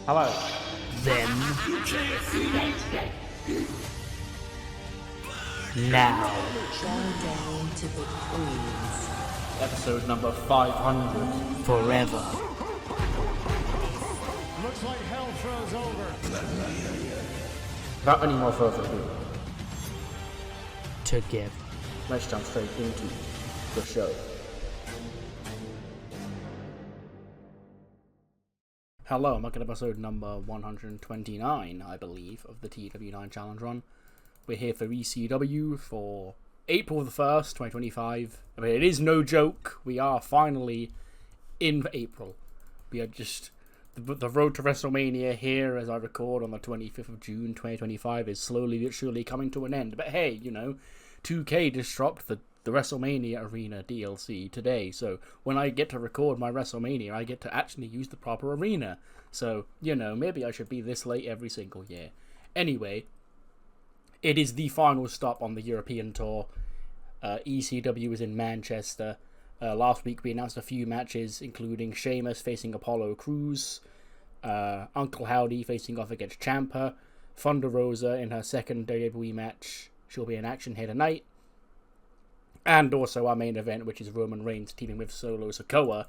Hello. Then. Now. Showdown to the queens. Episode number 500. Forever. Looks like hell froze over. Without any more further ado, Together. let's jump straight into the show. Hello, I'm looking at episode number 129, I believe, of the TEW IX Challenge Run. We're here for ECW for April the 1st, 2025. I mean, it is no joke. We are finally in April. We are just... The road to WrestleMania here, as I record on the 25th of June, 2025, is slowly but surely coming to an end. But hey, you know, 2K just dropped the WrestleMania Arena DLC today. So when I get to record my WrestleMania, I get to actually use the proper arena. So, you know, maybe I should be this late every single year. Anyway, it is the final stop on the European tour. ECW is in Manchester. Last week we announced a few matches, including Sheamus facing Apollo Crews, Uncle Howdy facing off against Ciampa, Thunder Rosa in her second WWE match. She'll be in action here tonight. And also our main event, which is Roman Reigns teaming with Solo Sikoa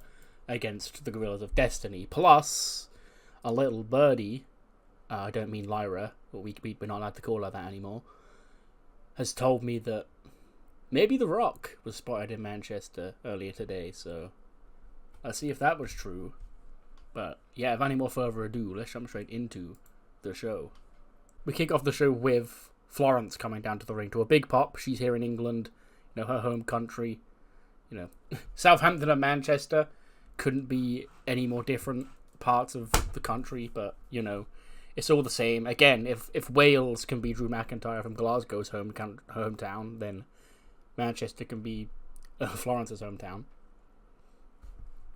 against the Gorillas of Destiny. Plus, a little birdie, I don't mean Lyra, but we're not allowed to call her that anymore, has told me that maybe The Rock was spotted in Manchester earlier today, so let's see if that was true. But yeah, without any more further ado, let's jump straight into the show. We kick off the show with Florence coming down to the ring to a big pop. She's here in England, you know, her home country. You know, Southampton and Manchester couldn't be any more different parts of the country, but, you know, it's all the same. Again, if Wales can be Drew McIntyre from Glasgow's hometown, then Manchester can be Florence's hometown.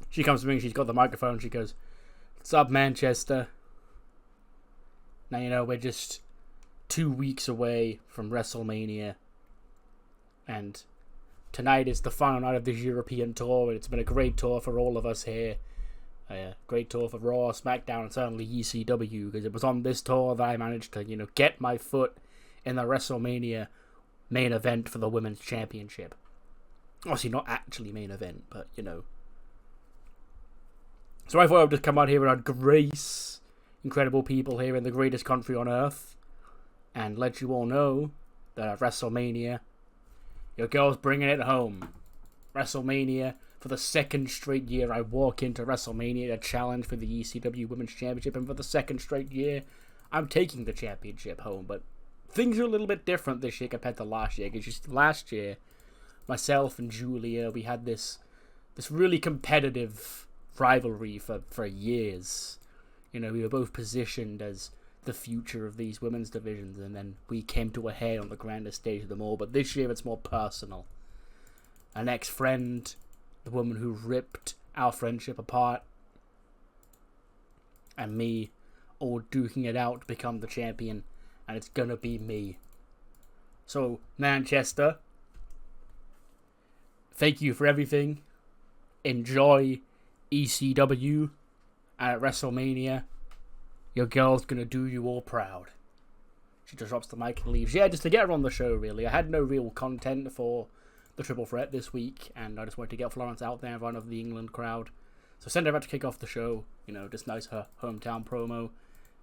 She comes to me, she's got the microphone, she goes, "What's up, Manchester? Now, you know, we're just 2 weeks away from WrestleMania, and tonight is the final night of this European tour, and it's been a great tour for all of us here. Great tour for Raw, SmackDown, and certainly ECW, because it was on this tour that I managed to, you know, get my foot in the WrestleMania main event for the Women's Championship. Obviously not actually main event, but, you know. So I thought I would just come out here and I'd grace incredible people here in the greatest country on earth and let you all know that at WrestleMania, your girl's bringing it home. WrestleMania, for the second straight year, I walk into WrestleMania to challenge for the ECW Women's Championship, and for the second straight year, I'm taking the championship home. But things are a little bit different this year compared to last year, because just last year, myself and Julia, we had this really competitive rivalry for years. You know, we were both positioned as the future of these women's divisions, and then we came to a head on the grandest stage of them all. But this year it's more personal. An ex-friend, the woman who ripped our friendship apart, and me all duking it out to become the champion, and it's gonna be me. So, Manchester, thank you for everything. Enjoy ECW, and at WrestleMania, your girl's gonna do you all proud. She just drops the mic and leaves. Yeah, just to get her on the show, really. I had no real content for the Triple Threat this week, and I just wanted to get Florence out there in front of the England crowd. So send her out to kick off the show, you know, just nice her hometown promo.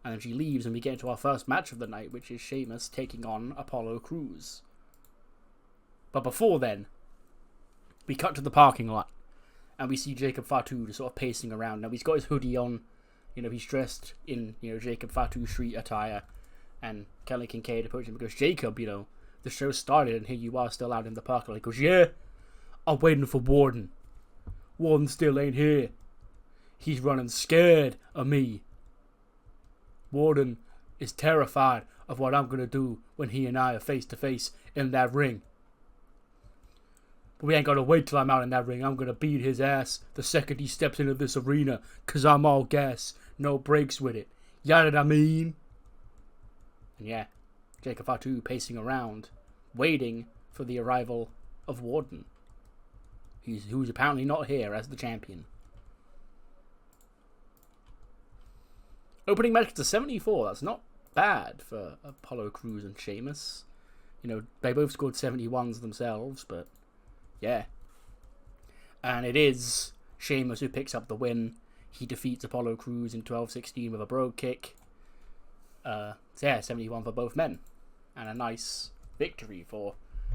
And then she leaves, and we get into our first match of the night, which is Sheamus taking on Apollo Crews. But before then, we cut to the parking lot, and we see Jacob Fatu just sort of pacing around. Now, he's got his hoodie on, you know, he's dressed in, you know, Jacob Fatu street attire, and Kelly Kincaid approaches him and goes, "Jacob, you know, the show started, and here you are still out in the parking lot." He goes, "Yeah, I'm waiting for Warden. Warden still ain't here. He's running scared of me. Warden is terrified of what I'm going to do when he and I are face to face in that ring. But we ain't got to wait till I'm out in that ring. I'm going to beat his ass the second he steps into this arena, because I'm all gas, no brakes with it. You know what I mean?" And yeah, Jacob Fatu pacing around, waiting for the arrival of Warden, who's apparently not here as the champion. Opening match to 74. That's not bad for Apollo Crews and Sheamus. You know, they both scored 71s themselves, but yeah. And it is Sheamus who picks up the win. He defeats Apollo Crews in 12-16 with a brogue kick. So yeah, 71 for both men. And a nice victory for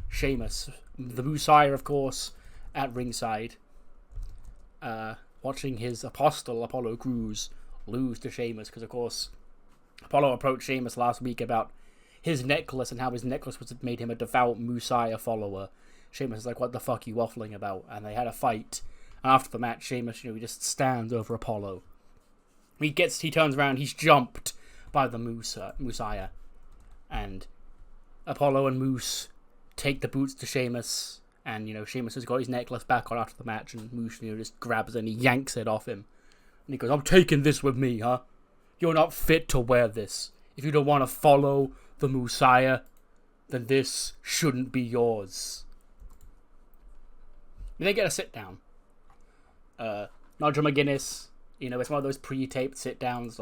Sheamus. The Messiah, of course, at ringside. Watching his apostle, Apollo Crews, lose to Sheamus. Because, of course, Apollo approached Sheamus last week about his necklace and how his necklace was made him a devout Messiah follower. Sheamus is like, what the fuck are you waffling about? And they had a fight. And after the match, Sheamus, he just stands over Apollo. He turns around, he's jumped by the Messiah. And Apollo and Moose take the boots to Sheamus. And, Sheamus has got his necklace back on after the match. And Moose, just grabs it and he yanks it off him. And he goes, I'm taking this with me, huh? You're not fit to wear this. If you don't want to follow the Messiah, then this shouldn't be yours. They get a sit down. Nigel McGuinness, it's one of those pre-taped sit downs,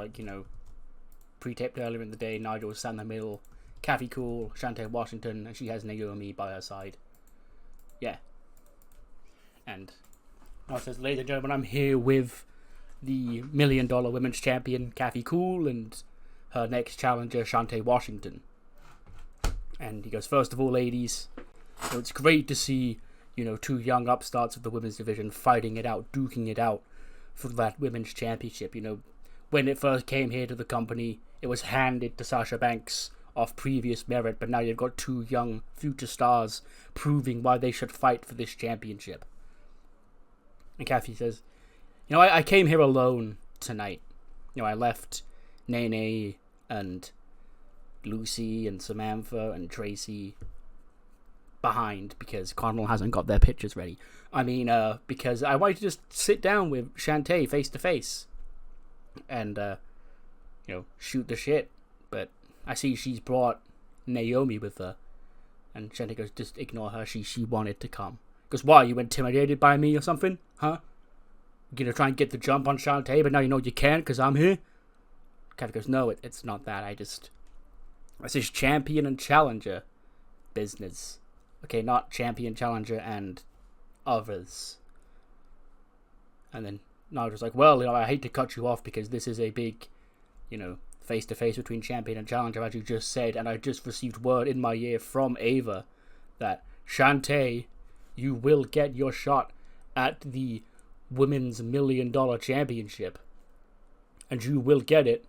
pre-taped earlier in the day. Nigel was sat in the middle. Kathy Cool, Shantae Washington, and she has Naomi by her side. Yeah. And Nigel says, ladies and gentlemen, I'm here with the $1 Million Women's Champion, Kathy Cool, and her next challenger, Shantae Washington. And he goes, first of all, ladies, it's great to see two young upstarts of the women's division fighting it out, duking it out for that women's championship. When it first came here to the company, it was handed to Sasha Banks off previous merit, but now you've got two young future stars proving why they should fight for this championship. And Kathy says, I came here alone tonight. I left Nene and Lucy and Samantha and Tracy behind because Connell hasn't got their pictures ready. Because I wanted to just sit down with Shantae face to face and shoot the shit. But I see she's brought Naomi with her, and Shantae goes, just ignore her. She wanted to come. Goes, why? You intimidated by me or something? Huh? You're gonna try and get the jump on Shantae, but now you know you can't because I'm here. Kathy goes, no, it's not that. This is champion and challenger business. Okay, not champion, challenger, and others. And then Nigel's like, well, I hate to cut you off because this is a big, face-to-face between champion and challenger, as you just said, and I just received word in my ear from Ava that, Shantae, you will get your shot at the Women's $1 Million Championship. And you will get it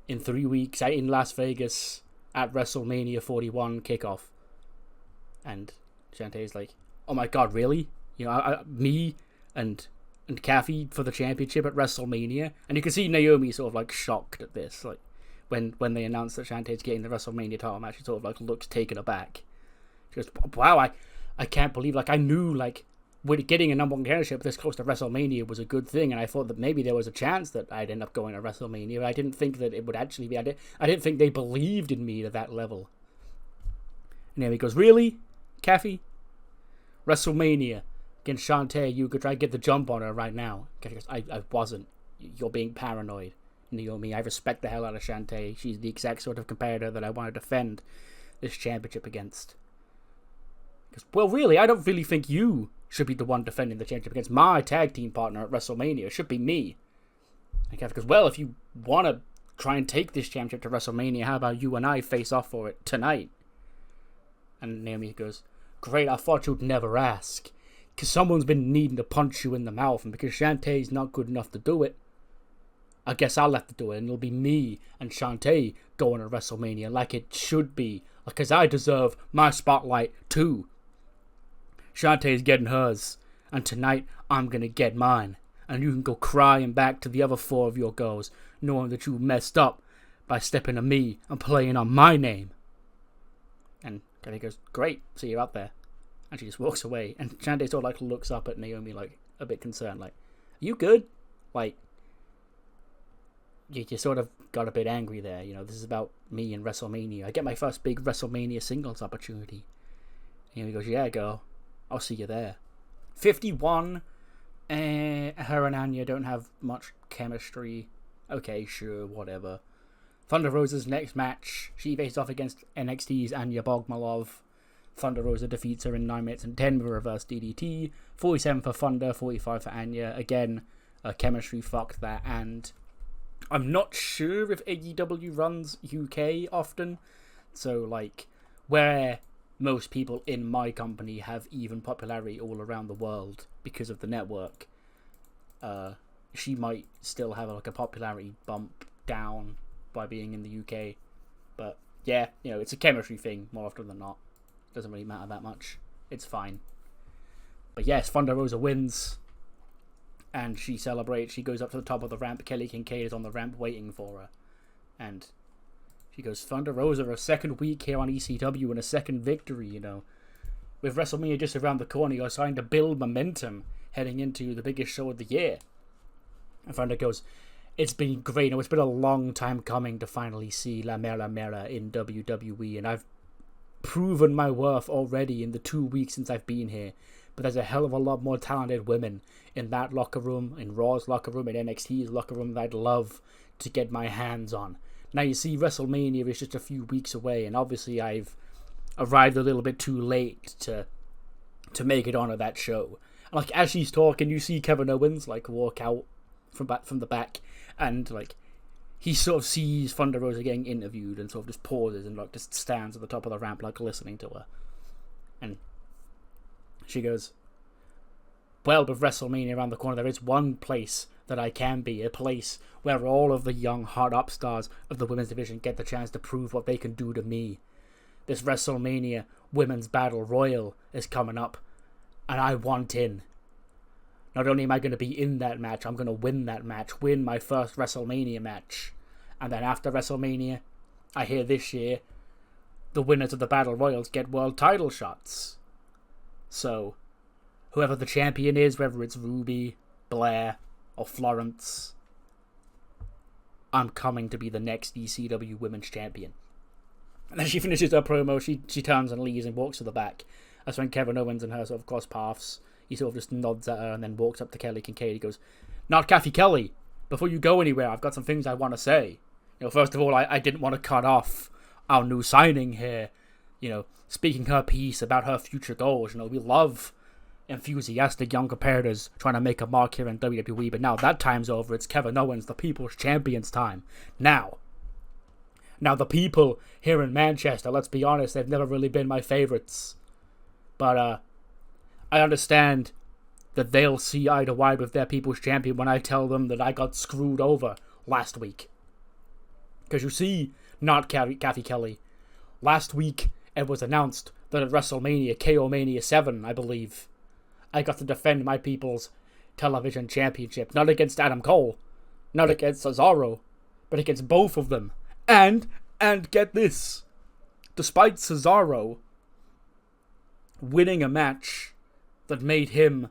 in 3 weeks in Las Vegas at WrestleMania 41 kickoff. And Shantae's like, oh my god, really? Me and Kathy for the championship at WrestleMania? And you can see Naomi sort of shocked at this. When they announced that Shantae's getting the WrestleMania title match, she sort of looks taken aback. She goes, wow, I can't believe, I knew, with getting a number one championship this close to WrestleMania was a good thing, and I thought that maybe there was a chance that I'd end up going to WrestleMania, but I didn't think that it would actually be, I didn't think they believed in me to that level. And Naomi goes, really? Kathy? WrestleMania against Shantae, you could try to get the jump on her right now. Kathy goes, I wasn't. You're being paranoid, Naomi. I respect the hell out of Shantae. She's the exact sort of competitor that I want to defend this championship against. Because, well, really, I don't really think you should be the one defending the championship against my tag team partner at WrestleMania. It should be me. And Kathy goes, well, if you want to try and take this championship to WrestleMania, how about you and I face off for it tonight? And Naomi goes, great, I thought you'd never ask. Because someone's been needing to punch you in the mouth, and because Shantae's not good enough to do it, I guess I'll have to do it, and it'll be me and Shantae going to WrestleMania like it should be. Because I deserve my spotlight too. Shantae's getting hers, and tonight I'm going to get mine. And you can go crying back to the other four of your girls, knowing that you messed up by stepping to me and playing on my name. And Kathy goes, great, see you out there. And she just walks away. And Shantae sort of looks up at Naomi a bit concerned, are you good? You sort of got a bit angry there. This is about me and WrestleMania. I get my first big WrestleMania singles opportunity. And he goes, yeah, girl, I'll see you there. 51, her and Anya don't have much chemistry. Okay, sure, whatever. Thunder Rosa's next match, she faced off against NXT's Anya Bogmalov. Thunder Rosa defeats her in 9 minutes and 10 with a reverse DDT. 47 for Thunder, 45 for Anya. Again, chemistry fucked that, and I'm not sure if AEW runs UK often. So, like, where most people in my company have even popularity all around the world because of the network, she might still have like a popularity bump down by being in the UK. But yeah, you know, it's a chemistry thing more often than not. Doesn't really matter that much. It's fine. But yes, Thunder Rosa wins, and she celebrates. She goes up to the top of the ramp. Kelly Kincaid is on the ramp waiting for her, and she goes, Thunder Rosa, a second week here on ECW and a second victory, you know. With WrestleMania just around the corner, you're starting to build momentum heading into the biggest show of the year. And Thunder goes, it's been great. You know, it's been a long time coming to finally see La Mera Mera in WWE, and I've proven my worth already in the 2 weeks since I've been here. But there's a hell of a lot more talented women in that locker room, in Raw's locker room, in NXT's locker room that I'd love to get my hands on. Now, you see, WrestleMania is just a few weeks away, and obviously I've arrived a little bit too late to make it onto that show. And, like, as she's talking, you see Kevin Owens, like, walk out from the back, and, like, he sort of sees Thunder Rosa getting interviewed and sort of just pauses and, like, just stands at the top of the ramp, like, listening to her. And she goes, well, with WrestleMania around the corner, there is one place that I can be, a place where all of the young hot upstarts of the women's division get the chance to prove what they can do to me. This WrestleMania Women's Battle Royal is coming up, and I want in. Not only am I going to be in that match, I'm going to win that match, win my first WrestleMania match. And then after WrestleMania, I hear this year, the winners of the Battle Royals get world title shots. So, whoever the champion is, whether it's Ruby, Blair, or Florence, I'm coming to be the next ECW Women's Champion. And then she finishes her promo, she turns and leaves and walks to the back. That's when Kevin Owens and her sort of cross paths. He sort of just nods at her and then walks up to Kelly Kincaid. He goes, not Kathy Kelly, before you go anywhere, I've got some things I want to say. You know, first of all, I didn't want to cut off our new signing here, you know, speaking her piece about her future goals. You know, we love enthusiastic young competitors trying to make a mark here in WWE, but now that time's over. It's Kevin Owens, the People's Champion's time. Now the people here in Manchester, let's be honest, they've never really been my favorites. But I understand that they'll see eye to eye with their People's Champion when I tell them that I got screwed over last week. Because you see, not Kathy Kelly, last week it was announced that at WrestleMania, KO Mania 7, I believe, I got to defend my People's Television Championship. Not against Adam Cole, not against Cesaro, but against both of them. And get this, despite Cesaro winning a match that made him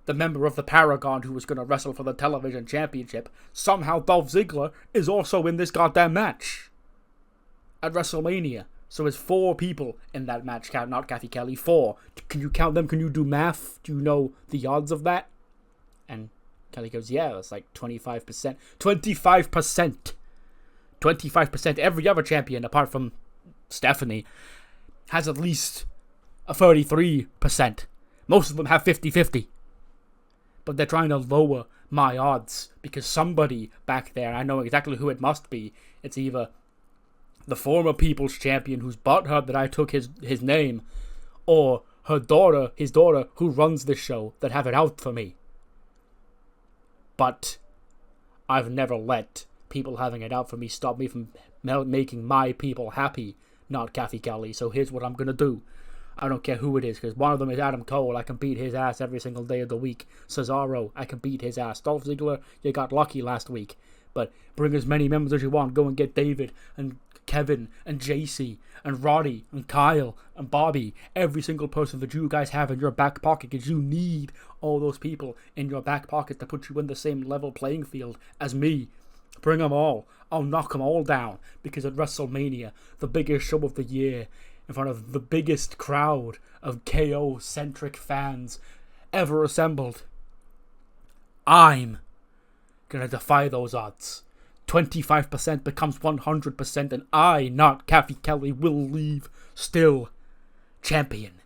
the member of the Paragon who was going to wrestle for the Television Championship, somehow Dolph Ziggler is also in this goddamn match at WrestleMania. So there's 4 people in that match, not Kathy Kelly, 4. Can you count them? Can you do math? Do you know the odds of that? And Kelly goes, yeah, it's like 25%. 25%! 25%. Every other champion, apart from Stephanie, has at least a 33%. Most of them have 50-50. But they're trying to lower my odds because somebody back there, I know exactly who it must be. It's either the former People's Champion who's butthurt that I took his name, or his daughter who runs this show that have it out for me. But I've never let people having it out for me stop me from making my people happy, not Kathy Kelly. So here's what I'm going to do. I don't care who it is, because one of them is Adam Cole. I can beat his ass every single day of the week. Cesaro, I can beat his ass. Dolph Ziggler, you got lucky last week. But bring as many members as you want. Go and get David and Kevin and JC and Roddy and Kyle and Bobby. Every single person that you guys have in your back pocket, because you need all those people in your back pocket to put you in the same level playing field as me. Bring them all. I'll knock them all down, because at WrestleMania, the biggest show of the year, in front of the biggest crowd of KO-centric fans ever assembled, I'm gonna defy those odds. 25% becomes 100%, and I, not Kathy Kelly, will leave still champion.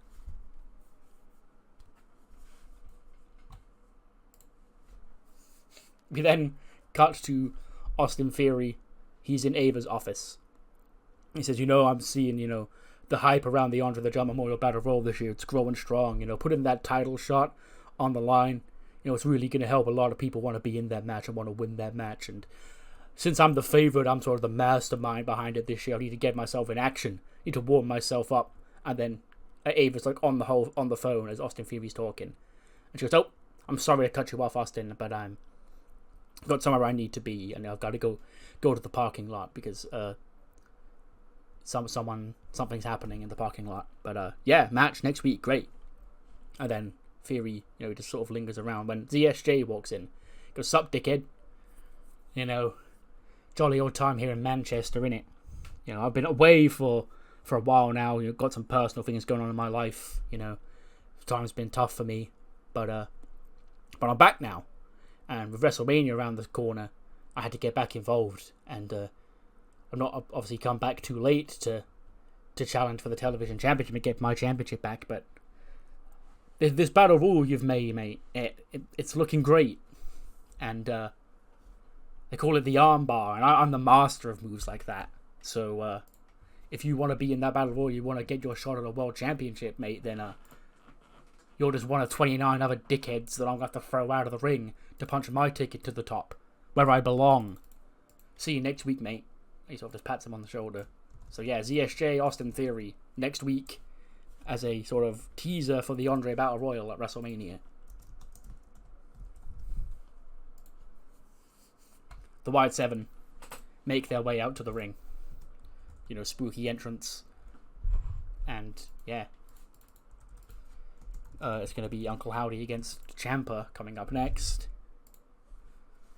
We then cut to Austin Theory. He's in Ava's office. He says, I'm seeing, the hype around the Andre the Giant Memorial Battle Royal this year. It's growing strong. Putting that title shot on the line, it's really going to help. A lot of people want to be in that match and want to win that match. And since I'm the favorite, I'm sort of the mastermind behind it this year. I need to get myself in action. I need to warm myself up. And then Ava's like on the phone as Austin Theory's talking. And she goes, "Oh, I'm sorry to cut you off, Austin, but I've got somewhere I need to be, and I've got to go to the parking lot because something's happening in the parking lot." But yeah, match next week, great. And then Theory, just sort of lingers around when ZSJ walks in. He goes, "Sup, dickhead? Jolly old time here in Manchester, innit? I've been away for a while now. Got some personal things going on in my life. Time's been tough for me, but I'm back now. And with WrestleMania around the corner, I had to get back involved. And I've not obviously come back too late to challenge for the television championship and get my championship back. But this battle royal you've made, mate, it's looking great. And they call it the armbar, and I'm the master of moves like that. So if you want to be in that battle royal, you want to get your shot at a world championship, mate, then you're just one of 29 other dickheads that I'm going to have to throw out of the ring to punch my ticket to the top, where I belong. See you next week, mate." He sort of just pats him on the shoulder. So yeah, ZSJ, Austin Theory, next week as a sort of teaser for the Andre Battle Royal at WrestleMania. The Wyatt 7 make their way out to the ring. Spooky entrance. And yeah. It's going to be Uncle Howdy against Ciampa coming up next.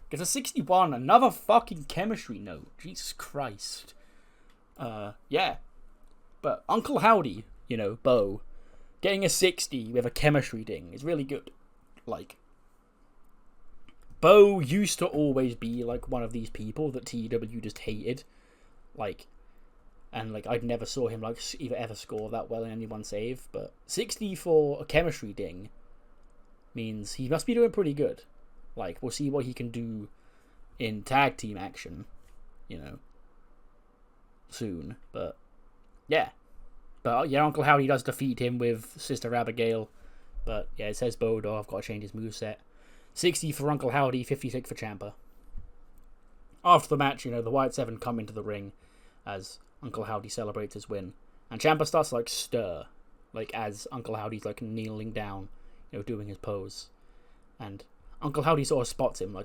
Gets a 61, another fucking chemistry note. Jesus Christ. Yeah. But Uncle Howdy, Bo, getting a 60 with a chemistry ding is really good. Like, Bo used to always be, like, one of these people that TEW just hated. And I'd never saw him, ever score that well in any one save. But 60 for a chemistry ding means he must be doing pretty good. We'll see what he can do in tag team action, soon. But, yeah. But, yeah, Uncle Howdy does defeat him with Sister Abigail. But, yeah, it says Bodo. I've got to change his moveset. 60 for Uncle Howdy, 56 for Ciampa. After the match, the Wyatt 7 come into the ring as Uncle Howdy celebrates his win. And Ciampa starts to, stir. As Uncle Howdy's, kneeling down, doing his pose. And Uncle Howdy sort of spots him,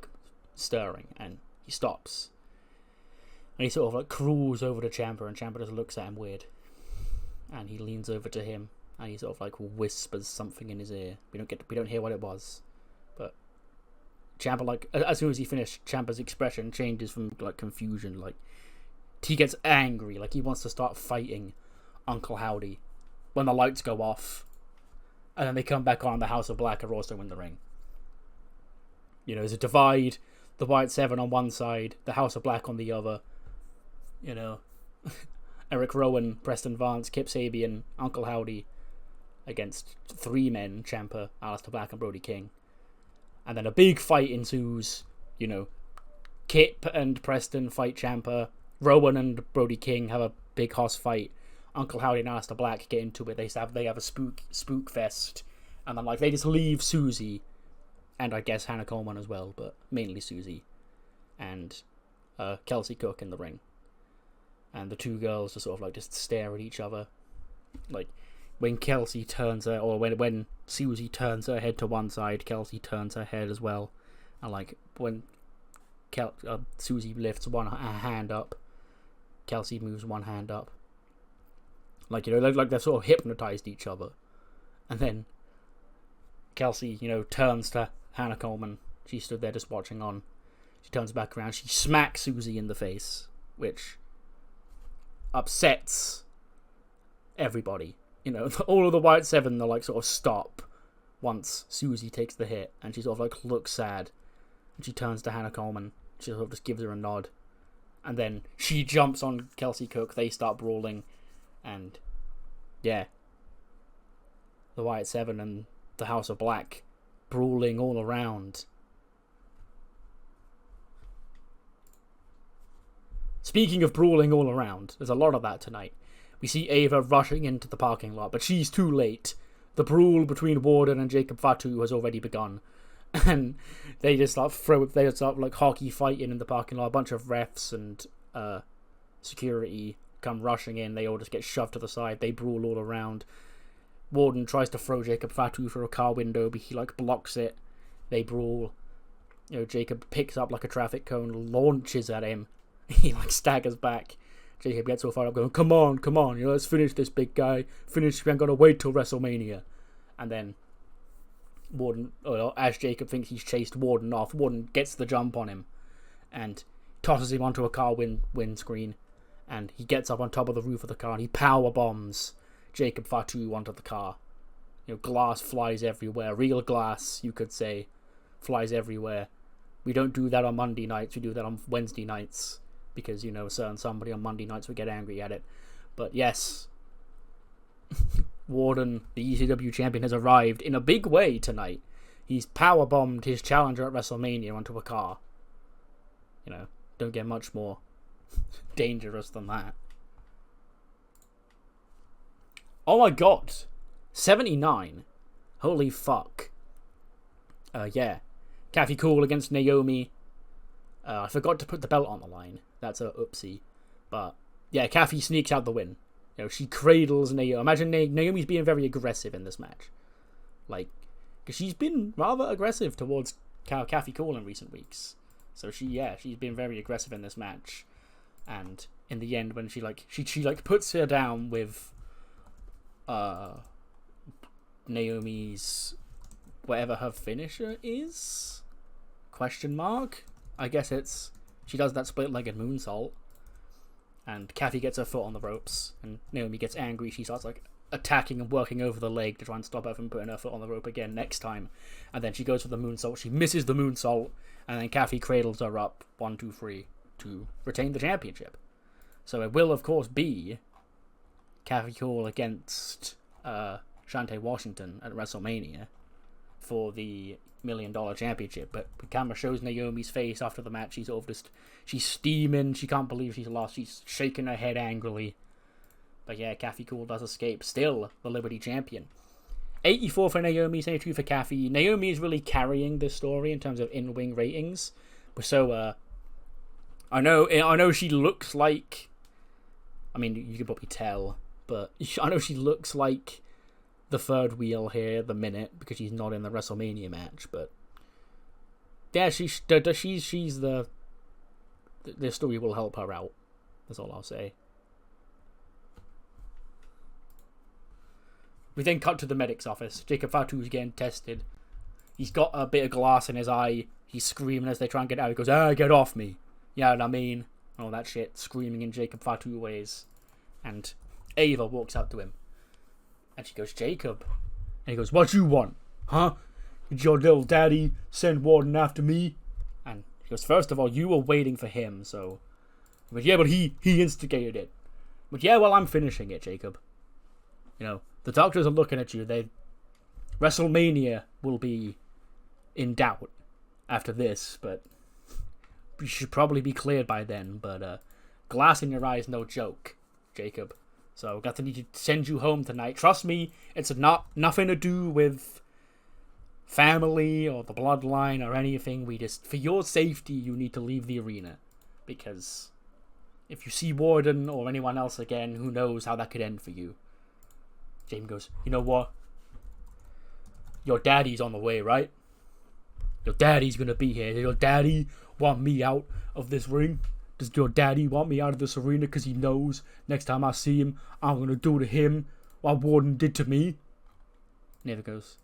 stirring, and he stops. And he sort of, crawls over to Ciampa, and Ciampa just looks at him weird. And he leans over to him, and he sort of, whispers something in his ear. We don't hear what it was. But Ciampa, as soon as he finished, Ciampa's expression changes from, confusion, he gets angry, he wants to start fighting Uncle Howdy when the lights go off. And then they come back on, the House of Black are also in the ring. There's a divide, the Wyatt 7 on one side, the House of Black on the other. Eric Rowan, Preston Vance, Kip Sabian, Uncle Howdy against three men, Ciampa, Aleister Black and Brody King. And then a big fight ensues, Kip and Preston fight Ciampa, Rowan and Brody King have a big hoss fight, Uncle Howdy and Aleister Black get into it, they have a spook fest, and then they just leave Susie, and I guess Hannah Coleman as well, but mainly Susie, and Kelsey Cook in the ring. And the two girls just sort of just stare at each other. When Kelsey turns her, or when Susie turns her head to one side, Kelsey turns her head as well. And when Susie lifts her hand up, Kelsey moves one hand up. They're sort of hypnotized each other. And then Kelsey, turns to Hannah Coleman. She stood there just watching on. She turns back around. She smacks Susie in the face, which upsets everybody. All of the Wyatt 7, they're sort of stop once Susie takes the hit. And she sort of looks sad. And she turns to Hannah Coleman. She sort of just gives her a nod. And then she jumps on Kelsey Cook. They start brawling. And, yeah. The Wyatt 7 and the House of Black brawling all around. Speaking of brawling all around, there's a lot of that tonight. We see Ava rushing into the parking lot, but she's too late. The brawl between Warden and Jacob Fatu has already begun. And they just start like hockey fighting in the parking lot. A bunch of refs and security come rushing in. They all just get shoved to the side. They brawl all around. Warden tries to throw Jacob Fatu through a car window, but he like blocks it. They brawl. Jacob picks up like a traffic cone, launches at him. He like staggers back. Jacob gets all fired up, going, come on, let's finish this, big guy. Finish, we ain't gonna wait till WrestleMania. And then Warden, as Jacob thinks he's chased Warden off, Warden gets the jump on him and tosses him onto a car windscreen. And he gets up on top of the roof of the car and he power bombs Jacob Fatu onto the car. Glass flies everywhere. Real glass, you could say, flies everywhere. We don't do that on Monday nights. We do that on Wednesday nights. Because, a certain somebody on Monday nights would get angry at it. But yes, Warden, the ECW champion, has arrived in a big way tonight. He's powerbombed his challenger at WrestleMania onto a car. Don't get much more dangerous than that. Oh my god. 79. Holy fuck. Yeah. Kathy Cool against Naomi. I forgot to put the belt on the line. That's a oopsie. But, yeah, Kathy sneaks out the win. She cradles Naomi. Imagine Naomi's being very aggressive in this match. Because she's been rather aggressive towards Kathy Cool in recent weeks. So she's been very aggressive in this match. And in the end, when she puts her down with Naomi's whatever her finisher is? Question mark? I guess she does that split-legged moonsault, and Kathy gets her foot on the ropes, and Naomi gets angry. She starts attacking and working over the leg to try and stop her from putting her foot on the rope again next time. And then she goes for the moonsault. She misses the moonsault, and then Kathy cradles her up 1, 2, 3 to retain the championship. So it will, of course, be Kathy Cool against Shante Washington at WrestleMania for the $1 Million Championship. But the camera shows Naomi's face after the match. She's steaming. She can't believe she's lost. She's shaking her head angrily. But yeah, Kathy Cool does escape. Still the Liberty Champion. 84 for Naomi, 72 for Kathy. Naomi is really carrying this story in terms of in-ring ratings. So, I know she looks like... I mean, you can probably tell. But I know she looks like the third wheel here at the minute because she's not in the WrestleMania match, but yeah, she's the story will help her out. That's all I'll say. We then cut to the medic's office. Jacob Fatu's getting tested. He's got a bit of glass in his eye. He's screaming as they try and get out. He goes, get off me. You know what I mean? All that shit, screaming in Jacob Fatu ways. And Ava walks up to him. And she goes, Jacob. And he goes, what you want? Huh? Did your little daddy send Warden after me? And he goes, first of all, you were waiting for him, so... But yeah, but he instigated it. But yeah, well, I'm finishing it, Jacob. The doctors are looking at you. WrestleMania will be in doubt after this, but you should probably be cleared by then. But glass in your eye is no joke, Jacob. So got to need to send you home tonight. Trust me, it's nothing to do with family or the bloodline or anything. For your safety, you need to leave the arena. Because if you see Warden or anyone else again, who knows how that could end for you. James goes, you know what? Your daddy's on the way, right? Your daddy's gonna be here. Does your daddy want me out of this ring? Does your daddy want me out of this arena because he knows next time I see him, I'm going to do to him what Warden did to me? Neither goes,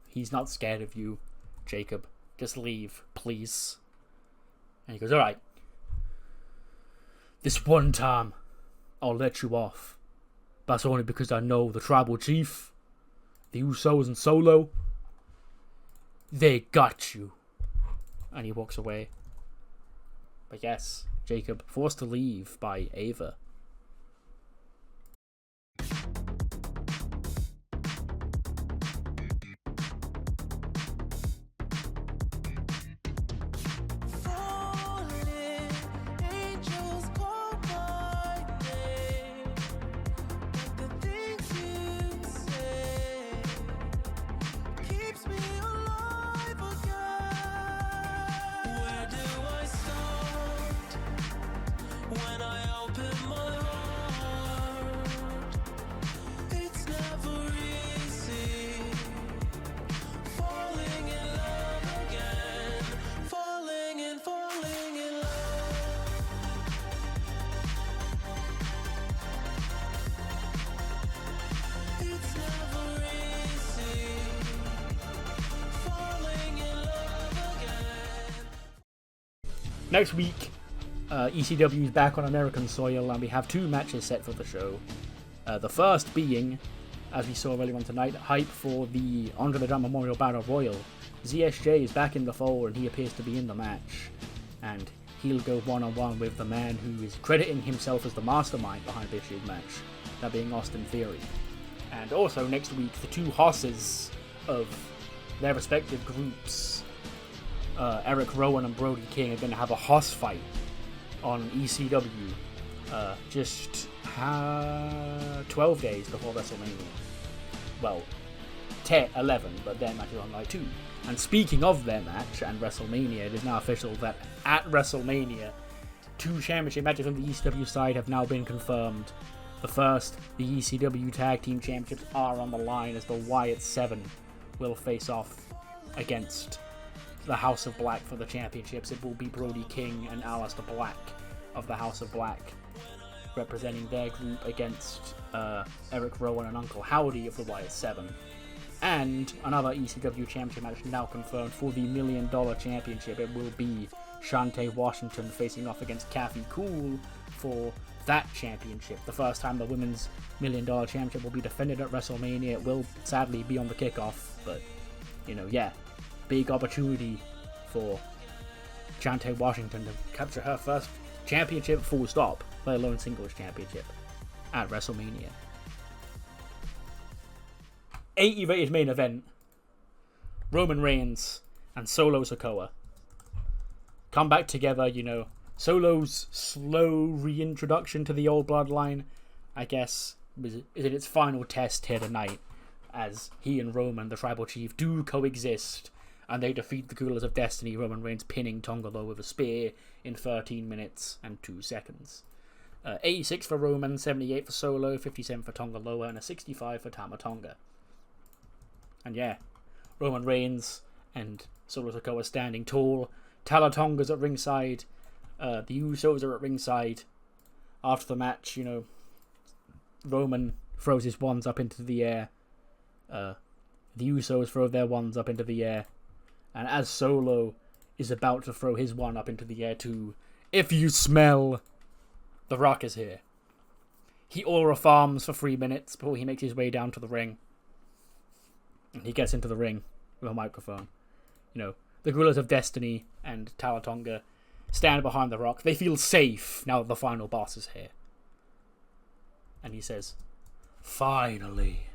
he's not scared of you, Jacob. Just leave, please. And he goes, alright. This one time, I'll let you off. But that's only because I know the tribal chief, the Usos and Solo, they got you. And he walks away. But yes, Jacob forced to leave by Ava. Next week, ECW is back on American soil, and we have 2 matches set for the show. The first being, as we saw earlier on tonight, hype for the Andre the Giant Memorial Battle Royal. ZSJ is back in the fold, and he appears to be in the match. And he'll go one-on-one with the man who is crediting himself as the mastermind behind this year's match, that being Austin Theory. And also next week, the 2 hosses of their respective groups, Eric Rowan and Brody King, are going to have a hoss fight on ECW just 12 days before WrestleMania. Well, 11, but their match is on night 2. And speaking of their match and WrestleMania, it is now official that at WrestleMania, 2 championship matches on the ECW side have now been confirmed. The first, the ECW Tag Team Championships, are on the line as the Wyatt 7 will face off against the House of Black for the championships. It will be Brody King and Aleister Black of the House of Black representing their group against Eric Rowan and Uncle Howdy of the Wyatt 7. And another ECW championship match now confirmed for the $1 Million Championship. It will be Shantae Washington facing off against Kathy Cool for that championship. The first time the women's $1 Million Championship will be defended at WrestleMania. It will sadly be on the kickoff, but, yeah. Big opportunity for Shantae Washington to capture her first championship full stop, let alone singles championship, at WrestleMania. 80 rated main event. Roman Reigns and Solo Sikoa come back together, Solo's slow reintroduction to the old bloodline, I guess, is in its final test here tonight, as he and Roman, the Tribal Chief, do coexist. And they defeat the Gorillas of Destiny, Roman Reigns pinning Tongalo with a spear in 13 minutes and 2 seconds. 86 for Roman, 78 for Solo, 57 for Tongaloa, and a 65 for Tama Tonga. And yeah, Roman Reigns and Solo Sikoa standing tall. Tama Tonga's at ringside. The Usos are at ringside. After the match, Roman throws his wands up into the air. The Usos throw their wands up into the air. And as Solo is about to throw his one up into the air too, if you smell, The Rock is here. He aura farms for 3 minutes before he makes his way down to the ring. And he gets into the ring with a microphone. The Gorillas of Destiny and Tama Tonga stand behind The Rock. They feel safe now that the final boss is here. And he says, "Finally.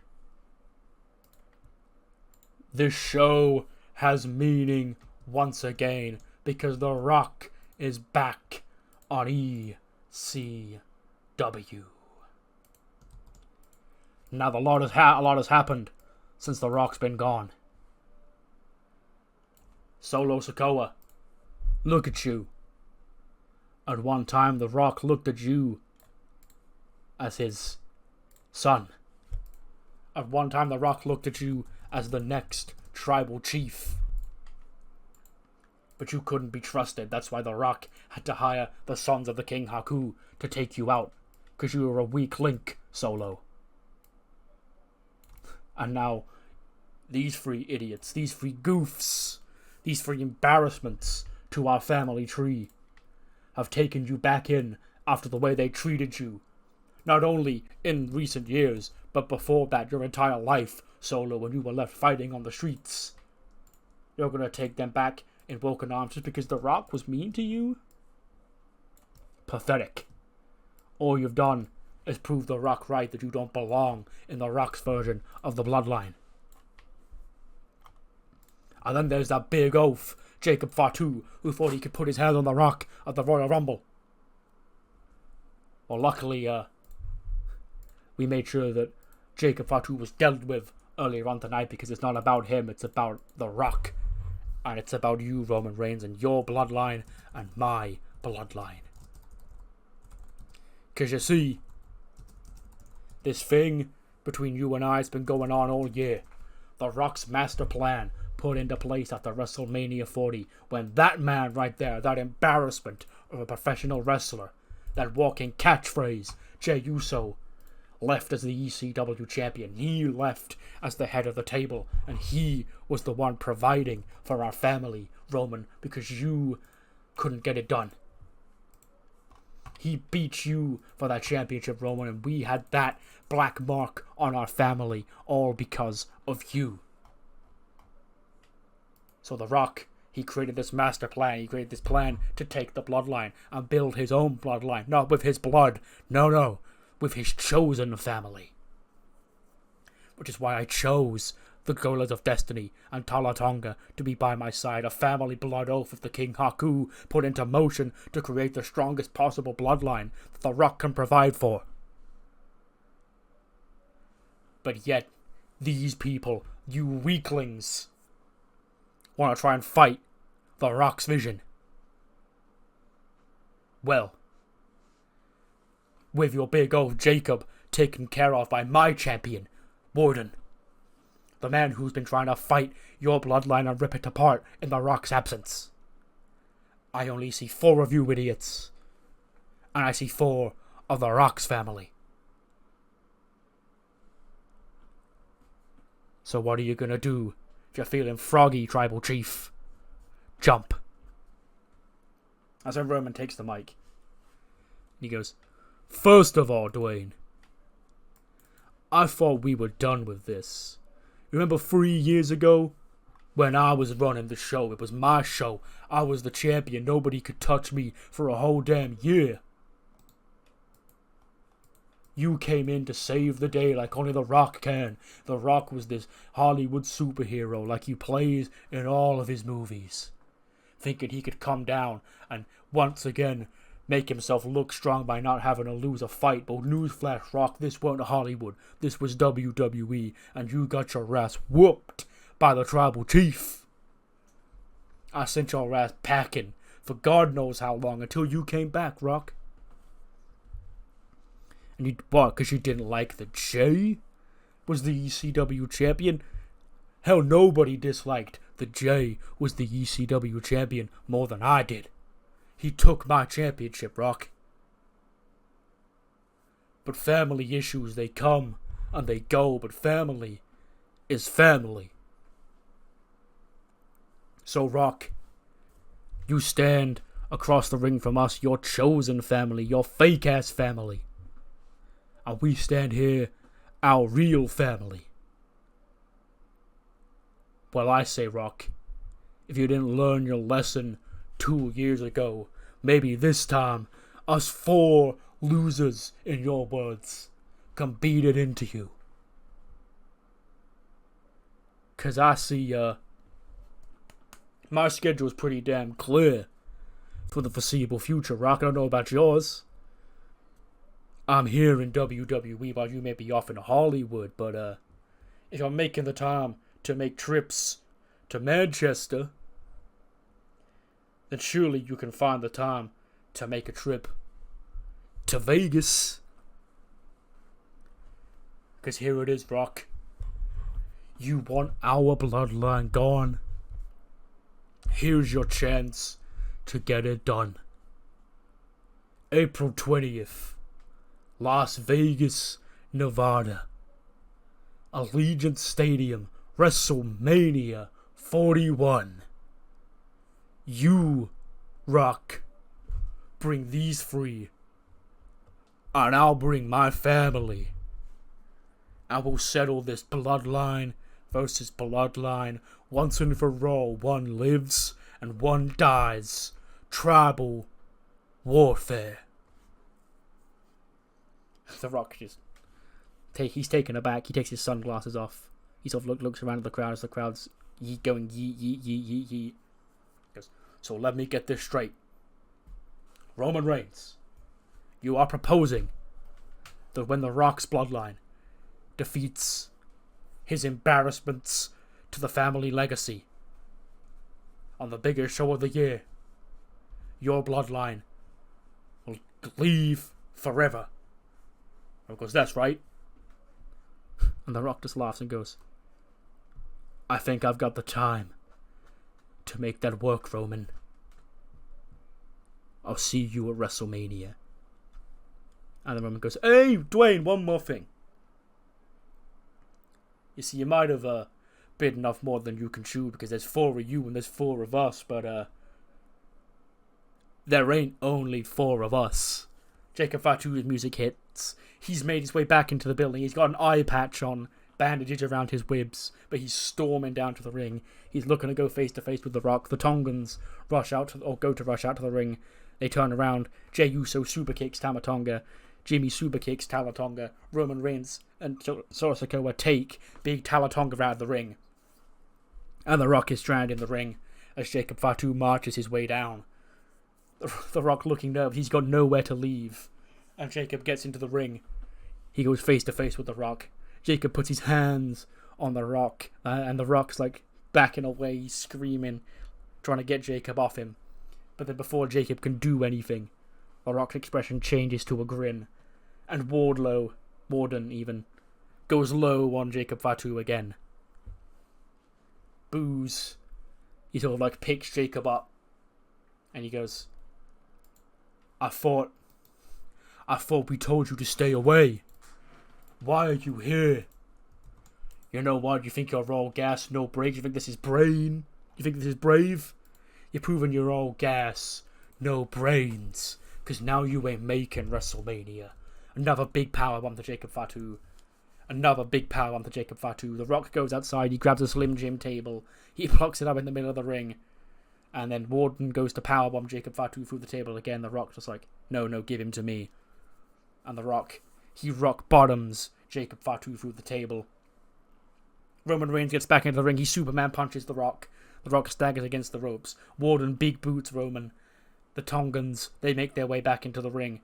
This show has meaning once again because The Rock is back on ECW. Now a lot has happened since The Rock's been gone. Solo Sikoa, look at you. At one time, The Rock looked at you as his son. At one time, The Rock looked at you as the next Tribal Chief. But you couldn't be trusted. That's why The Rock had to hire the Sons of the King Haku to take you out. Because you were a weak link, Solo. And now, these 3 idiots, these 3 goofs, these 3 embarrassments to our family tree have taken you back in after the way they treated you. Not only in recent years, but before that, your entire life, Solo, when you were left fighting on the streets. You're gonna take them back in broken arms just because The Rock was mean to you? Pathetic. All you've done is prove The Rock right that you don't belong in The Rock's version of the bloodline. And then there's that big oaf, Jacob Fatu, who thought he could put his hand on The Rock at the Royal Rumble. Well, luckily, we made sure that Jacob Fatu was dealt with earlier on tonight, because it's not about him, it's about The Rock. And it's about you, Roman Reigns, and your bloodline and my bloodline. Because you see, this thing between you and I has been going on all year. The Rock's master plan put into place after WrestleMania 40, when that man right there, that embarrassment of a professional wrestler, that walking catchphrase, Jey Uso, left as the ECW champion. He left as the head of the table, and he was the one providing for our family, Roman, because you couldn't get it done. He beat you for that championship, Roman, and we had that black mark on our family, all because of you. So The Rock, he created this master plan. He created this plan to take the bloodline and build his own bloodline. Not with his blood. No. With his chosen family. Which is why I chose the Golas of Destiny and Tala Tonga to be by my side. A family blood oath of the King Haku put into motion to create the strongest possible bloodline that The Rock can provide for. But yet, these people, you weaklings, want to try and fight The Rock's vision. Well, with your big old Jacob taken care of by my champion, Warden, the man who's been trying to fight your bloodline and rip it apart in The Rock's absence. I only see 4 of you idiots, and I see 4 of The Rock's family. So what are you gonna do if you're feeling froggy, Tribal Chief? Jump. That's when Roman takes the mic. He goes, "First of all, Dwayne, I thought we were done with this. Remember 3 years ago? When I was running the show, it was my show. I was the champion. Nobody could touch me for a whole damn year. You came in to save the day like only The Rock can. The Rock was this Hollywood superhero like he plays in all of his movies. Thinking he could come down and once again make himself look strong by not having to lose a fight. But newsflash, Rock, this wasn't Hollywood. This was WWE, and you got your ass whooped by the Tribal Chief. I sent your ass packing for God knows how long until you came back, Rock. And you what, because you didn't like the Jey was the ECW champion? Hell, nobody disliked the Jey was the ECW champion more than I did. He took my championship, Rock. But family issues, they come and they go, but family is family. So, Rock, you stand across the ring from us, your chosen family, your fake-ass family. And we stand here, our real family. Well, I say, Rock, if you didn't learn your lesson 2 years ago, maybe this time, us 4 losers, in your words, can beat it into you. 'Cause I see, my schedule's pretty damn clear for the foreseeable future, Rock. I don't know about yours. I'm here in WWE while you may be off in Hollywood, but if you're making the time to make trips to Manchester, then surely you can find the time to make a trip to Vegas. 'Cause here it is, Rock. You want our bloodline gone? Here's your chance to get it done. April 20th. Las Vegas, Nevada. Allegiant Stadium, WrestleMania 41. You, Rock, bring these 3, and I'll bring my family. And we'll settle this bloodline versus bloodline once and for all. One lives and one dies. Tribal warfare. The Rock just he's taken aback. He takes his sunglasses off. He sort of looks around at the crowd as the crowd's going yeet, yeet, yeet, yeet, yeet. He goes, so let me get this straight. Roman Reigns, you are proposing that when The Rock's bloodline defeats his embarrassments to the family legacy on the biggest show of the year, your bloodline will leave forever. And goes, that's right. And The Rock just laughs and goes, I think I've got the time to make that work, Roman. I'll see you at WrestleMania. And then Roman goes, hey, Dwayne, one more thing. You see, you might have bitten off more than you can chew because there's 4 of you and there's 4 of us, but there ain't only 4 of us. Jacob Fatu's music hits. He's made his way back into the building. He's got an eye patch on, bandages around his ribs, but he's storming down to the ring. He's looking to go face to face with The Rock. The Tongans go to rush out to the ring. They turn around. Jey Uso super kicks Tama Tonga. Jimmy super kicks Tama Tonga. Roman Reigns and Solo Sikoa take big Tama Tonga out of the ring. And The Rock is stranded in the ring as Jacob Fatu marches his way down. The Rock looking nervous. He's got nowhere to leave. And Jacob gets into the ring. He goes face to face with The Rock. Jacob puts his hands on The Rock. And The Rock's like backing away, screaming, trying to get Jacob off him. But then before Jacob can do anything, The Rock's expression changes to a grin. And Warden even, goes low on Jacob Fatu again. Boos. He sort of like picks Jacob up. And he goes, I thought we told you to stay away. Why are you here? You know what? You think you're all gas, no brains? You think this is brain? You think this is brave? You're proving you're all gas, no brains. Because now you ain't making WrestleMania. Another big powerbomb to Jacob Fatu. Another big powerbomb to Jacob Fatu. The Rock goes outside. He grabs a Slim Jim table. He blocks it up in the middle of the ring. And then Warden goes to powerbomb Jacob Fatu through the table again. The Rock just like, no, give him to me. And The Rock, he rock bottoms Jacob Fatu through the table. Roman Reigns gets back into the ring. He Superman punches The Rock. The Rock staggers against the ropes. Warden big boots Roman. The Tongans, they make their way back into the ring.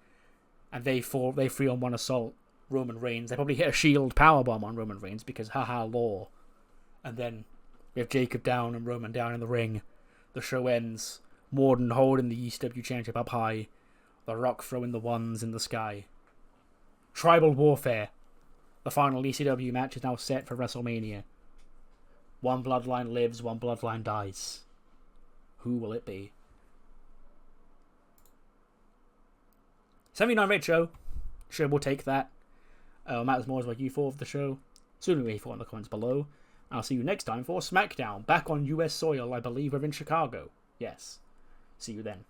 And they 3-on-1 assault Roman Reigns. They probably hit a shield powerbomb on Roman Reigns because haha law. And then we have Jacob down and Roman down in the ring. The show ends. Warden holding the ECW championship up high. The Rock throwing the ones in the sky. Tribal Warfare. The final ECW match is now set for WrestleMania. One bloodline lives, one bloodline dies. Who will it be? 79-rate show. Sure, we'll take that. Matters more is what you thought of the show. Soon we thought in the comments below. I'll see you next time for SmackDown. Back on US soil, I believe we're in Chicago. Yes. See you then.